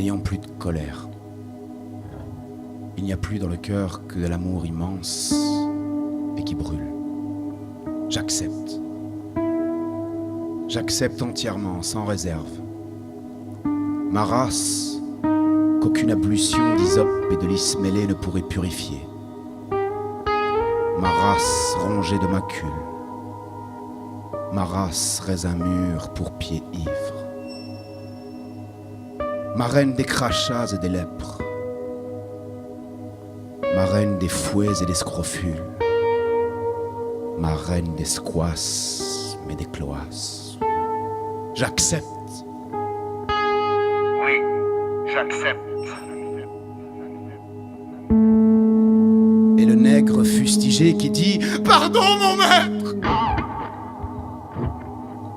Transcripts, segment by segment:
n'ayant plus de colère. Il n'y a plus dans le cœur que de l'amour immense et qui brûle. J'accepte. J'accepte entièrement, sans réserve. Ma race, qu'aucune ablution d'hysope et de lys mêlée ne pourrait purifier. Ma race rongée de macules. Ma race raisin mûr pour pieds ivres. Ma reine des crachats et des lèpres. Ma reine des fouets et des scrofules. Ma reine des squasses mais des cloasses. J'accepte. Oui, j'accepte. Et le nègre fustigé qui dit « Pardon, mon maître !»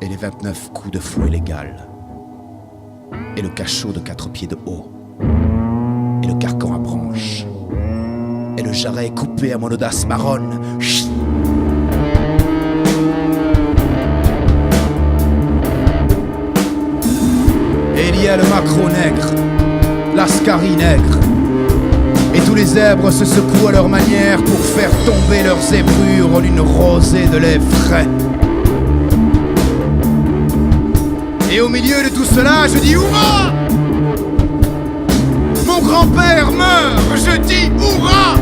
Et les 29 coups de fouet légal. Et le cachot de 4 pieds de haut. Et le carcan à branches. Et le jarret coupé à mon audace marronne. Chut. Et il y a le macro nègre, l'ascari nègre. Et tous les zèbres se secouent à leur manière pour faire tomber leurs zébrures en une rosée de lait frais. Et au milieu de tout cela, je dis hurrah! Mon grand-père meurt, je dis hurrah!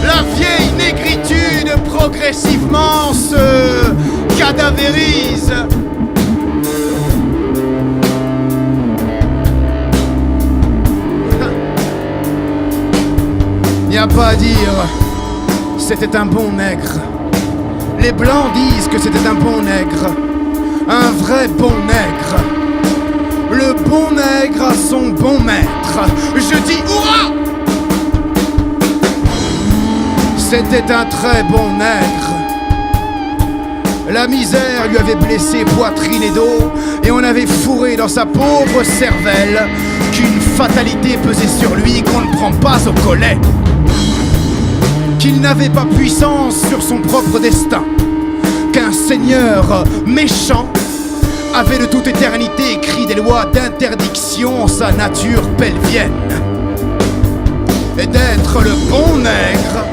La vieille négritude progressivement se cadavérise. Y a pas à dire, c'était un bon nègre. Les blancs disent que c'était un bon nègre. Un vrai bon nègre. Le bon nègre a son bon maître. Je dis hurrah! C'était un très bon nègre. La misère lui avait blessé poitrine et dos, et on avait fourré dans sa pauvre cervelle qu'une fatalité pesait sur lui qu'on ne prend pas au collet. Qu'il n'avait pas puissance sur son propre destin, qu'un seigneur méchant avait de toute éternité écrit des lois d'interdiction en sa nature pelvienne. Et d'être le bon nègre,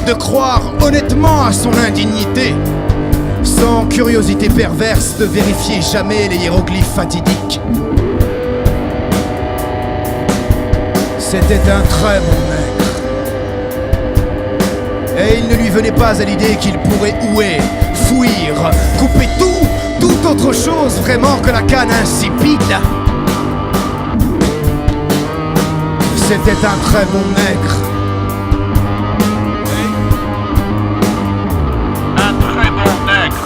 de croire honnêtement à son indignité, sans curiosité perverse de vérifier jamais les hiéroglyphes fatidiques. C'était un très bon nègre. Et il ne lui venait pas à l'idée qu'il pourrait ouer, fouir, couper toute autre chose vraiment que la canne insipide. C'était un très bon nègre. Un très bon nègre.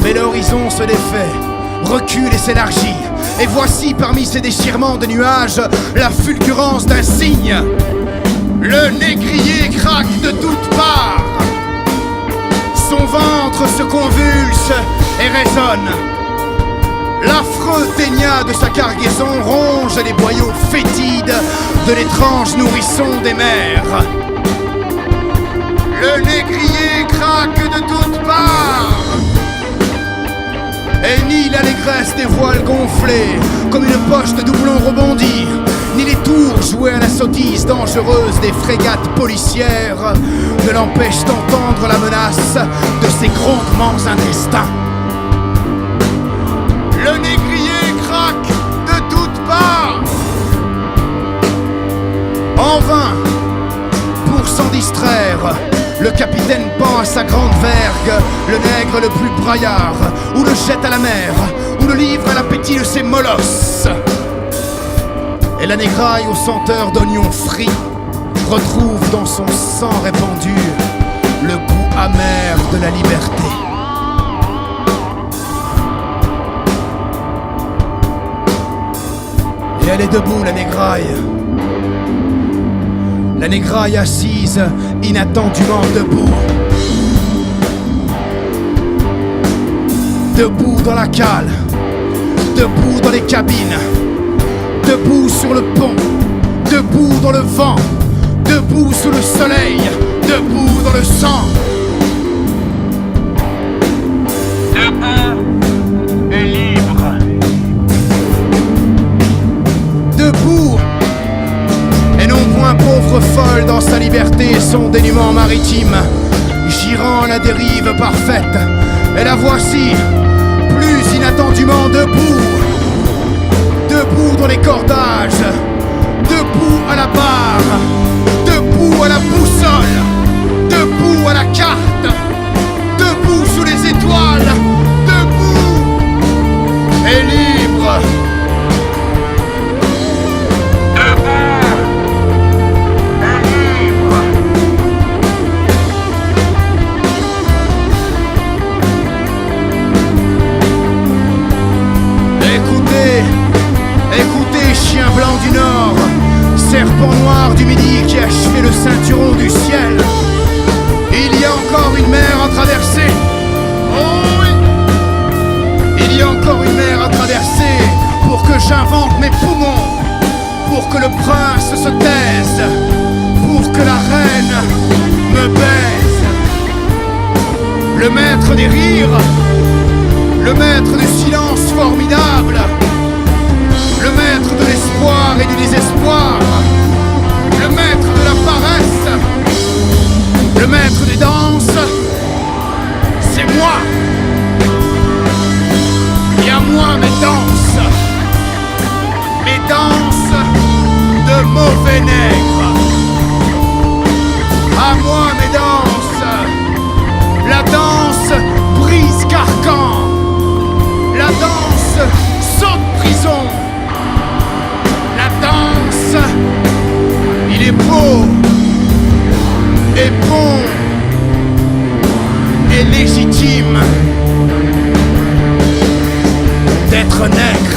Mais l'horizon se défait, recule et s'élargit. Et voici parmi ces déchirements de nuages la fulgurance d'un cygne. Le négrier craque de toutes parts. Son ventre se convulse et résonne. L'affreux ténia de sa cargaison ronge les boyaux fétides de l'étrange nourrisson des mers. Le négrier craque de toutes parts. Et ni l'allégresse des voiles gonflées, comme une poche de doublon rebondie, ni les tours joués à la sottise dangereuse des frégates policières ne l'empêchent d'entendre la menace de ses grondements intestins. Le négrier craque de toutes parts. En vain, pour s'en distraire, le capitaine pend à sa grande vergue le nègre le plus braillard, ou le jette à la mer, ou le livre à l'appétit de ses molosses. Et la négraille aux senteurs d'oignons frits retrouve dans son sang répandu le goût amer de la liberté. Et elle est debout, la négraille. La négraille assise, inattendument debout. Debout dans la cale, debout dans les cabines, debout sur le pont, debout dans le vent, debout sous le soleil, debout dans le sang, Debout et libre. Debout et non point pauvre folle dans sa liberté et son dénuement maritime, girant à la dérive parfaite. Et la voici, plus inattendument debout, debout dans les cordages, debout à la barre, debout à la boussole, debout à la carte, debout sous les étoiles, debout et libre. Écoutez, chien blanc du nord, serpent noir du midi qui a achevé le ceinturon du ciel. Il y a encore une mer à traverser. Oh oui. Il y a encore une mer à traverser pour que j'invente mes poumons, pour que le prince se taise, pour que la reine me baise. Le maître des rires, le maître du silence formidable, le maître de l'espoir et du désespoir, le maître de la paresse, le maître des danses, c'est moi. Et à moi mes danses de mauvais nègre. À moi mes danses, la danse brise carcan, la danse saute prison. La danse, il est beau et bon et légitime d'être nègre.